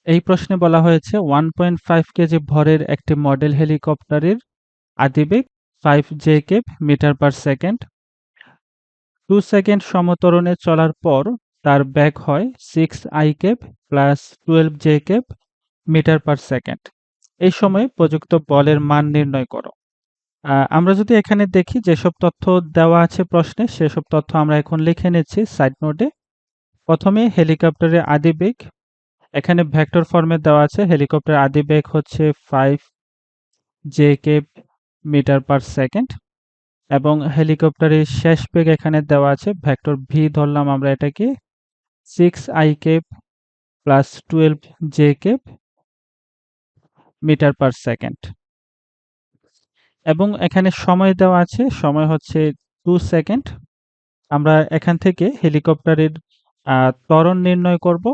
এই প্রশ্নে বলা হয়েছে 1.5 কেজি ভরের একটি মডেল হেলিকপ্টারের আদিবেগ 5 জেকেব মিটার পার সেকেন্ড। 2 সেকেন্ড সমত্বরণে চলার পর তার বেগ হয় 6 আইকেব প্লাস 12 জেকেব মিটার পার সেকেন্ড। এই সময়ে প্রযুক্ত বলের মান নির্ণয় করো। আমরা যদি এখানে দেখি যেসব তথ্য দেওয়া আছে প্রশ্নে সেসব তথ্য আমরা এখন লিখে নিচ্ছি সাইড নোটে। প্রথমে হেলিকপ্টারের আদিবেগ, এখানে ভেক্টর ফর্মে দেওয়া আছে। হেলিকপ্টারের আদিবেগ হচ্ছে 5 জেকেব মিটার পার সেকেন্ড এবং হেলিকপ্টারের শেষ বেগ এখানে দেওয়া আছে ভেক্টর ভি ধরলাম আমরা এটাকে 6 আইকেব প্লাস 12 জেকেব মিটার পার সেকেন্ড এবং এখানে সময় দেওয়া আছে, সময় হচ্ছে 2 সেকেন্ড। আমরা এখান থেকে হেলিকপ্টারের ত্বরণ নির্ণয় করব।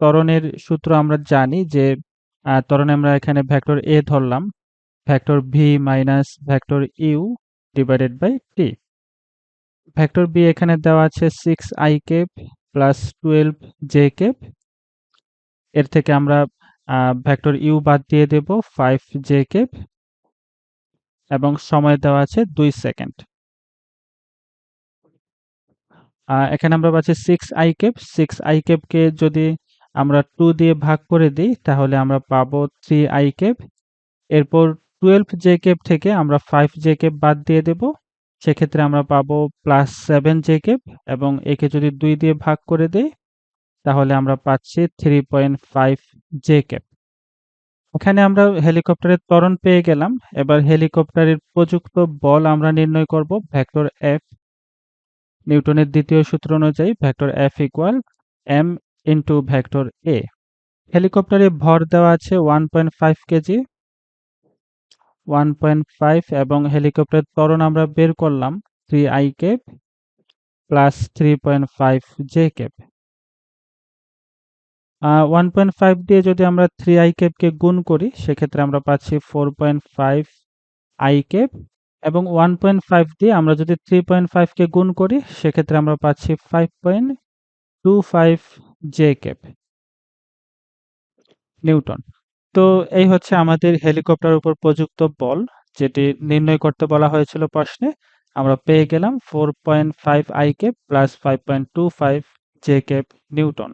ত্বরণের সূত্র আমরা জানি যে ত্বরণে আমরা এখানে ভেক্টর এ ধরলাম, vector V minus vector U divided by T. Vector B এখানে দেওয়া আছে 6 i cap plus 12 j cap. এর থেকে আমরা ভেক্টর ইউ বাদ দিয়ে দেব 5 জে কেপ এবং সময় দেওয়া আছে 2 সেকেন্ড। এখানে আমরা পাচ্ছি 6 আই কেপ। 6 আই কেপকে যদি আমরা 2 দিয়ে ভাগ করে দিই তাহলে আমরা পাবো 3 আই কেপ। এরপর 12 জে কেপ থেকে আমরা 5 জে কেপ বাদ দিয়ে দেব, সেক্ষেত্রে আমরা পাবো প্লাস 7 জে কেপ এবং একে যদি 2 দিয়ে ভাগ করে দেই তাহলে আমরা পাচ্ছি 3.5 জে কেপ। এখানে আমরা হেলিকপ্টারের ত্বরণ পেয়ে গেলাম। এবার হেলিকপ্টারের প্রযুক্ত বল আমরা নির্ণয় করব ভেক্টর এফ। নিউটনের দ্বিতীয় সূত্র অনুযায়ী vector F equal M into vector A. হেলিকপ্টারে ভর দেওয়া আছে 1.5 কেজি, 1.5 এবং হেলিকপ্টারের ত্বরণ আমরা বের করলাম 3 i cap plus 3.5 j cap. 1.5 দিয়ে যদি আমরা 3 আই কেপকে গুণ করি সেক্ষেত্রে আমরা পাচ্ছি 4.5 আই কেপ এবং 1.5 দিয়ে আমরা যদি 3.5 কে গুণ করি সেক্ষেত্রে আমরা পাচ্ছি 5.25 জে কেপ নিউটন। তো এই হচ্ছে আমাদের হেলিকপ্টারের উপর প্রযুক্ত বল, যেটি নির্ণয় করতে বলা হয়েছিল প্রশ্নে। আমরা পেয়ে গেলাম 4.5 i cap plus 5.25 j cap Newton.